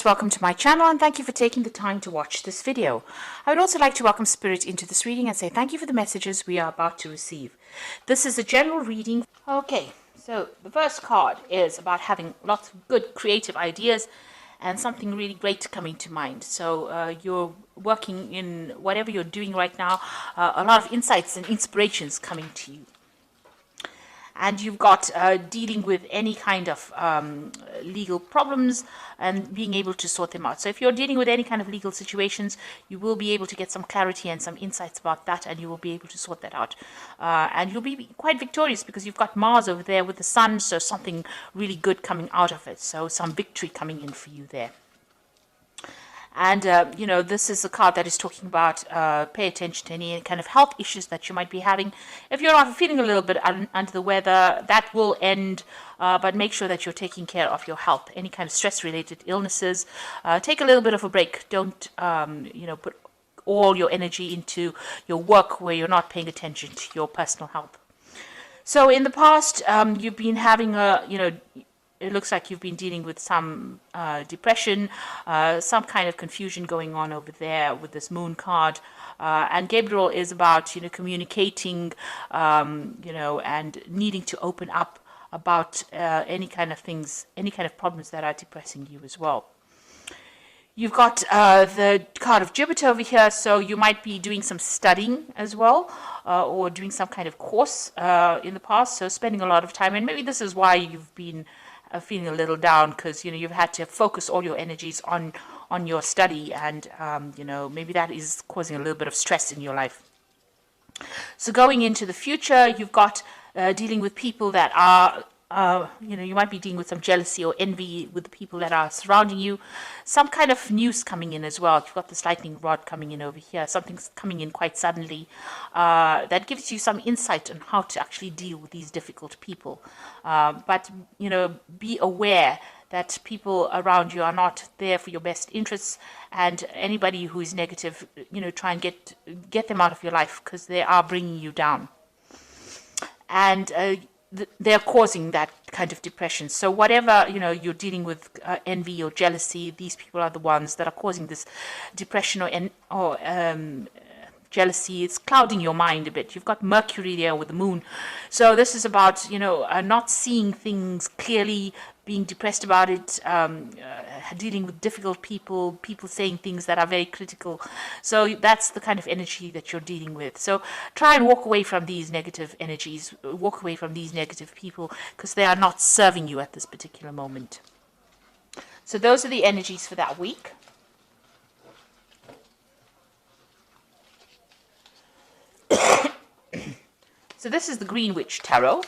Welcome to my channel and thank you for taking the time to watch this video. I would also like to welcome Spirit into this reading and say thank you for the messages we are about to receive. This is a general reading. Okay, so the first card is about having lots of good creative ideas and something really great coming to mind. So you're working in whatever you're doing right now, a lot of insights and inspirations coming to you. And you've got dealing with any kind of legal problems and being able to sort them out. So if you're dealing with any kind of legal situations, you will be able to get some clarity and some insights about that, and you will be able to sort that out. And you'll be quite victorious because you've got Mars over there with the Sun, so something really good coming out of it. So some victory coming in for you there. And, this is a card that is talking about pay attention to any kind of health issues that you might be having. If you're feeling a little bit under the weather, that will end, but make sure that you're taking care of your health. Any kind of stress-related illnesses, take a little bit of a break. Don't, put all your energy into your work where you're not paying attention to your personal health. So in the past, you've been having it looks like you've been dealing with some depression, some kind of confusion going on over there with this moon card. And Gabriel is about, communicating, and needing to open up about any kind of things, any kind of problems that are depressing you as well. You've got the card of Jupiter over here, so you might be doing some studying as well, or doing some kind of course in the past, so spending a lot of time. And maybe this is why you've been feeling a little down, because you've had to focus all your energies on your study, and maybe that is causing a little bit of stress in your life. So going into the future, you've got dealing with people that are you might be dealing with some jealousy or envy with the people that are surrounding you. Some kind of news coming in as well. You've got this lightning rod coming in over here. Something's coming in quite suddenly that gives you some insight on how to actually deal with these difficult people. But be aware that people around you are not there for your best interests, and anybody who is negative, try and get them out of your life, because they are bringing you down. And they're causing that kind of depression. So whatever you're dealing with, envy or jealousy, these people are the ones that are causing this depression or jealousy. It's clouding your mind a bit. You've got Mercury there with the moon, so this is about not seeing things clearly, being depressed about it, dealing with difficult people saying things that are very critical. So that's the kind of energy that you're dealing with. So try and walk away from these negative energies, walk away from these negative people, because they are not serving you at this particular moment. So those are the energies for that week. So this is the Green Witch Tarot.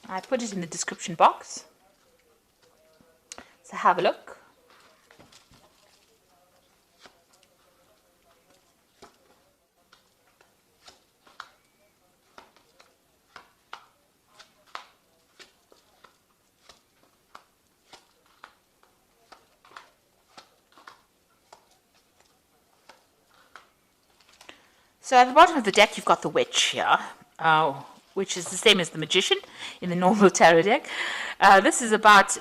I put it in the description box, so have a look. So at the bottom of the deck, you've got the Witch here, which is the same as the Magician in the normal tarot deck. This is about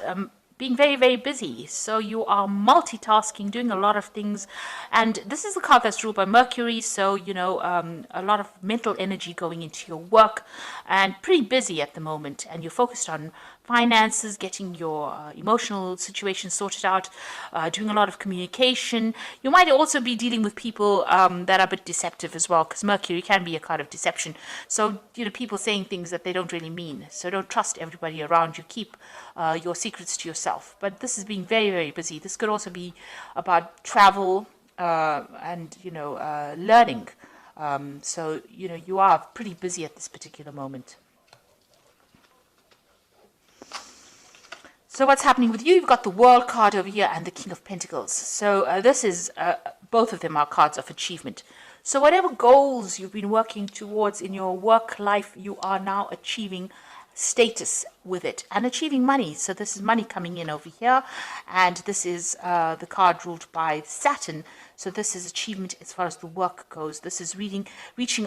being very, very busy. So you are multitasking, doing a lot of things. And this is the card that's ruled by Mercury. So, a lot of mental energy going into your work, and pretty busy at the moment. And you're focused on finances, getting your emotional situation sorted out, doing a lot of communication. You might also be dealing with people that are a bit deceptive as well, because Mercury can be a card of deception. So, people saying things that they don't really mean. So don't trust everybody around you. Keep your secrets to yourself. But this is being very, very busy. This could also be about travel and, learning. So, you are pretty busy at this particular moment. So what's happening with you? You've got the World card over here and the King of Pentacles. So this is, both of them are cards of achievement. So whatever goals you've been working towards in your work life, you are now achieving status with it and achieving money. So this is money coming in over here, and this is the card ruled by Saturn. So this is achievement as far as the work goes. This is reaching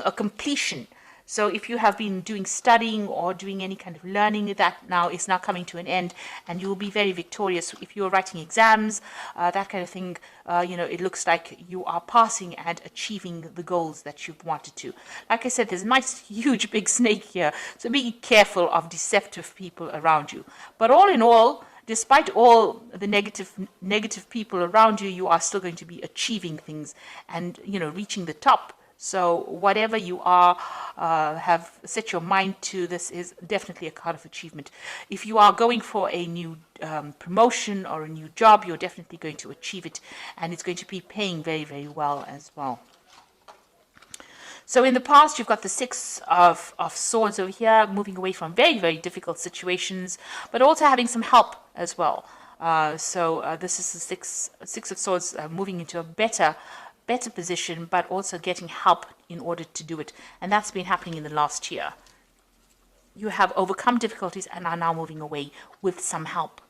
a completion. So if you have been doing studying or doing any kind of learning, that now is now coming to an end, and you will be very victorious. If you're writing exams, that kind of thing, it looks like you are passing and achieving the goals that you've wanted to. Like I said, there's a nice, huge, big snake here, so be careful of deceptive people around you. But all in all, despite all the negative people around you, you are still going to be achieving things and, reaching the top. So whatever you are, have set your mind to, this is definitely a card of achievement. If you are going for a new promotion or a new job, you're definitely going to achieve it, and it's going to be paying very, very well as well. So in the past, you've got the Six of Swords over here, moving away from very, very difficult situations, but also having some help as well. This is the Six of Swords, moving into a better position, but also getting help in order to do it. And that's been happening in the last year. You have overcome difficulties and are now moving away with some help.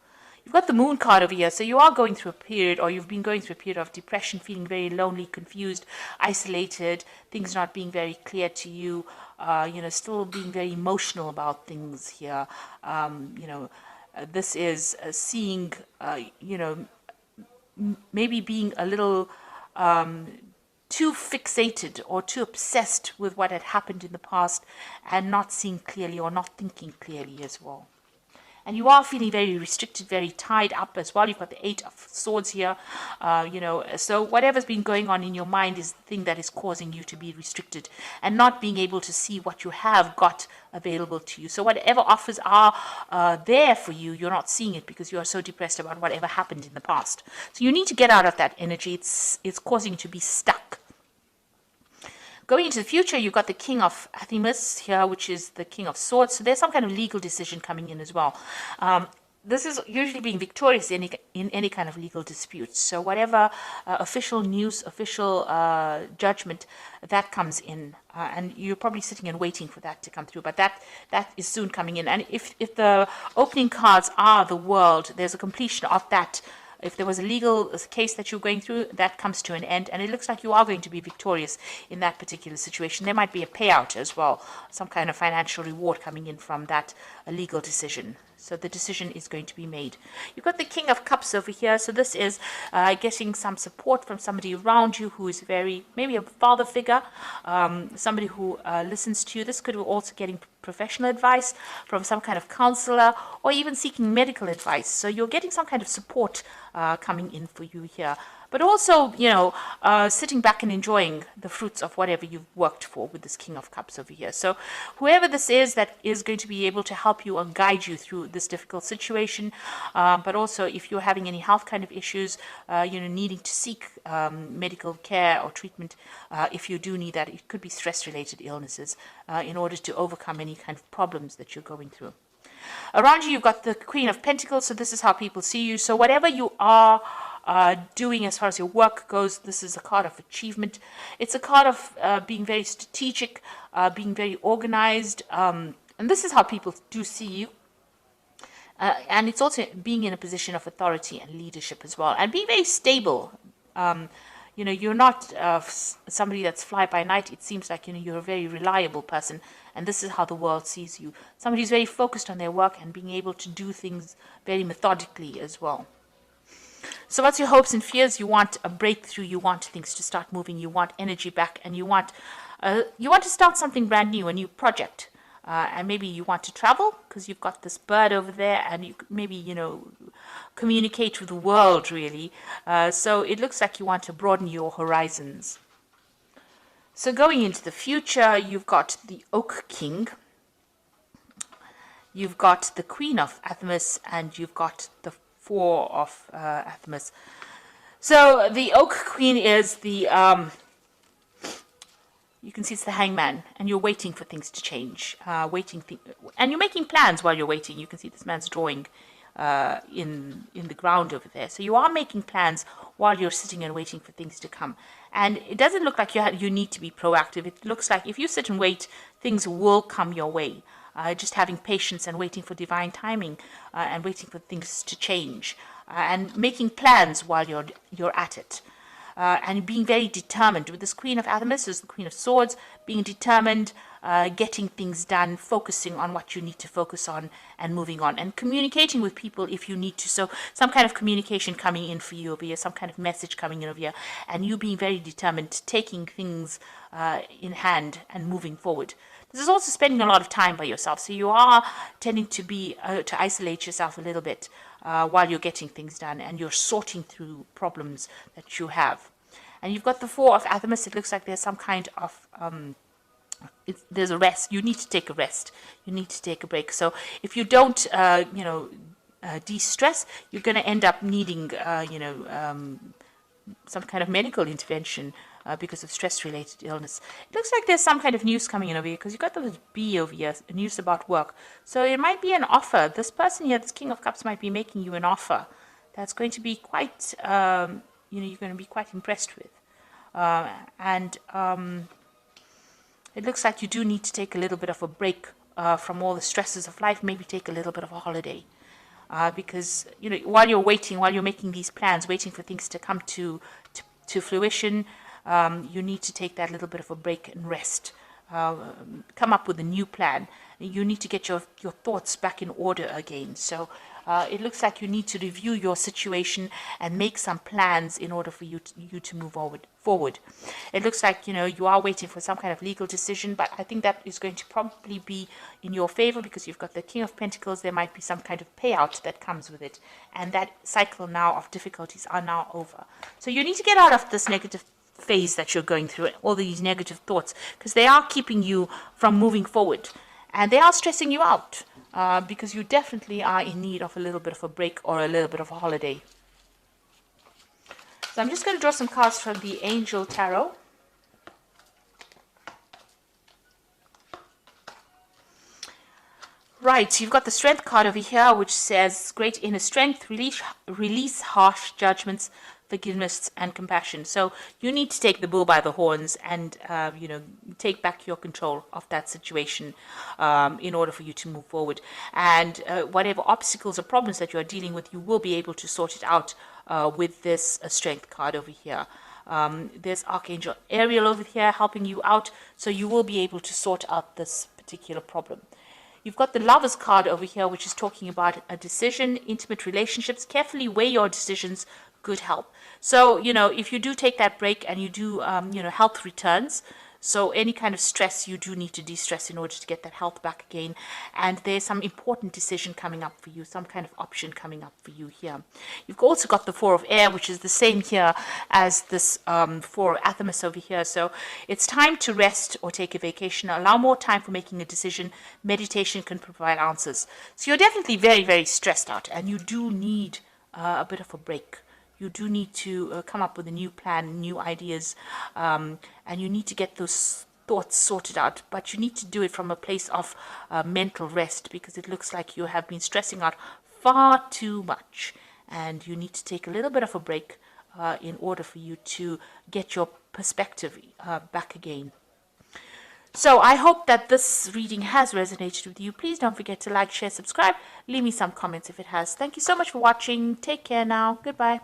You've got the Moon card over here, so you are going through a period, or you've been going through a period of depression, feeling very lonely, confused, isolated, things not being very clear to you, still being very emotional about things here. This is seeing, maybe being a little too fixated or too obsessed with what had happened in the past and not seeing clearly or not thinking clearly as well. And you are feeling very restricted, very tied up as well. You've got the Eight of Swords here, so whatever's been going on in your mind is the thing that is causing you to be restricted and not being able to see what you have got available to you. So whatever offers are there for you, you're not seeing it because you are so depressed about whatever happened in the past. So you need to get out of that energy. It's causing you to be stuck. Going into the future, you've got the King of Athemus here, which is the King of Swords. So there's some kind of legal decision coming in as well. This is usually being victorious in any kind of legal dispute. So whatever official news, official judgment that comes in, and you're probably sitting and waiting for that to come through, but that is soon coming in. And if the opening cards are the World, there's a completion of that. If there was a legal case that you're going through, that comes to an end, and it looks like you are going to be victorious in that particular situation. There might be a payout as well, some kind of financial reward coming in from that legal decision. So the decision is going to be made. You've got the King of Cups over here. So this is getting some support from somebody around you who is maybe a father figure, somebody who listens to you. This could be also getting professional advice from some kind of counselor, or even seeking medical advice. So you're getting some kind of support coming in for you here. But also, sitting back and enjoying the fruits of whatever you've worked for with this King of Cups over here. So whoever this is that is going to be able to help you and guide you through this difficult situation, but also if you're having any health kind of issues, needing to seek medical care or treatment, if you do need that, it could be stress-related illnesses in order to overcome any kind of problems that you're going through. Around you, you've got the Queen of Pentacles, so this is how people see you. So whatever you are doing as far as your work goes, this is a card of achievement. It's a card of being very strategic, being very organized, and this is how people do see you. And it's also being in a position of authority and leadership as well, and being very stable. You're not somebody that's fly by night. It seems like you're a very reliable person, and this is how the world sees you. Somebody who's very focused on their work and being able to do things very methodically as well. So what's your hopes and fears? You want a breakthrough. You want things to start moving. You want energy back, and you want to start something brand new, a new project. And maybe you want to travel because you've got this bird over there, and you maybe communicate with the world really. So it looks like you want to broaden your horizons. So going into the future, you've got the Oak King, you've got the Queen of Athemus, and you've got the Four of Athemus. So the Oak Queen is the you can see it's the Hangman, and you're waiting for things to change, and you're making plans while you're waiting. You can see this man's drawing in the ground over there. So you are making plans while you're sitting and waiting for things to come. And it doesn't look like you need to be proactive. It looks like if you sit and wait, things will come your way. Just having patience and waiting for divine timing, and waiting for things to change, and making plans while you're at it. And being very determined. With this Queen of Athemus, is the Queen of Swords, being determined, getting things done, focusing on what you need to focus on, and moving on, and communicating with people if you need to. So some kind of communication coming in for you over here, some kind of message coming in over here, and you being very determined, taking things in hand and moving forward. This is also spending a lot of time by yourself, so you are tending to be to isolate yourself a little bit while you're getting things done, and you're sorting through problems that you have. And you've got the Four of Athamas. It looks like there's some kind of there's a rest. You need to take a rest. You need to take a break. So if you don't, de-stress, you're going to end up needing, some kind of medical intervention because of stress-related illness. It looks like there's some kind of news coming in over here, because you've got the B over here, news about work. So it might be an offer. This person here, this King of Cups, might be making you an offer that's going to be quite, you're going to be quite impressed with. It looks like you do need to take a little bit of a break from all the stresses of life, maybe take a little bit of a holiday. Because, while you're waiting, while you're making these plans, waiting for things to come to fruition, you need to take that little bit of a break and rest. Come up with a new plan. You need to get your thoughts back in order again. So it looks like you need to review your situation and make some plans in order for you to move forward. It looks like, you are waiting for some kind of legal decision, but I think that is going to probably be in your favor, because you've got the King of Pentacles. There might be some kind of payout that comes with it, and that cycle now of difficulties are now over. So you need to get out of this negative phase that you're going through, all these negative thoughts, because they are keeping you from moving forward, and they are stressing you out. Because you definitely are in need of a little bit of a break or a little bit of a holiday. So I'm just going to draw some cards from the Angel Tarot. Right, so you've got the Strength card over here, which says, great inner strength, release harsh judgments, forgiveness and compassion. So you need to take the bull by the horns and, take back your control of that situation in order for you to move forward. And whatever obstacles or problems that you are dealing with, you will be able to sort it out with this Strength card over here. There's Archangel Ariel over here helping you out, so you will be able to sort out this particular problem. You've got the Lovers card over here, which is talking about a decision, intimate relationships. Carefully weigh your decisions, good help. So, if you do take that break and you do, health returns. So any kind of stress, you do need to de-stress in order to get that health back again. And there's some important decision coming up for you, some kind of option coming up for you here. You've also got the Four of Air, which is the same here as this Four of Athamas over here. So it's time to rest or take a vacation. Allow more time for making a decision. Meditation can provide answers. So you're definitely very, very stressed out, and you do need a bit of a break. You do need to come up with a new plan, new ideas, and you need to get those thoughts sorted out. But you need to do it from a place of mental rest, because it looks like you have been stressing out far too much. And you need to take a little bit of a break in order for you to get your perspective back again. So I hope that this reading has resonated with you. Please don't forget to like, share, subscribe. Leave me some comments if it has. Thank you so much for watching. Take care now. Goodbye.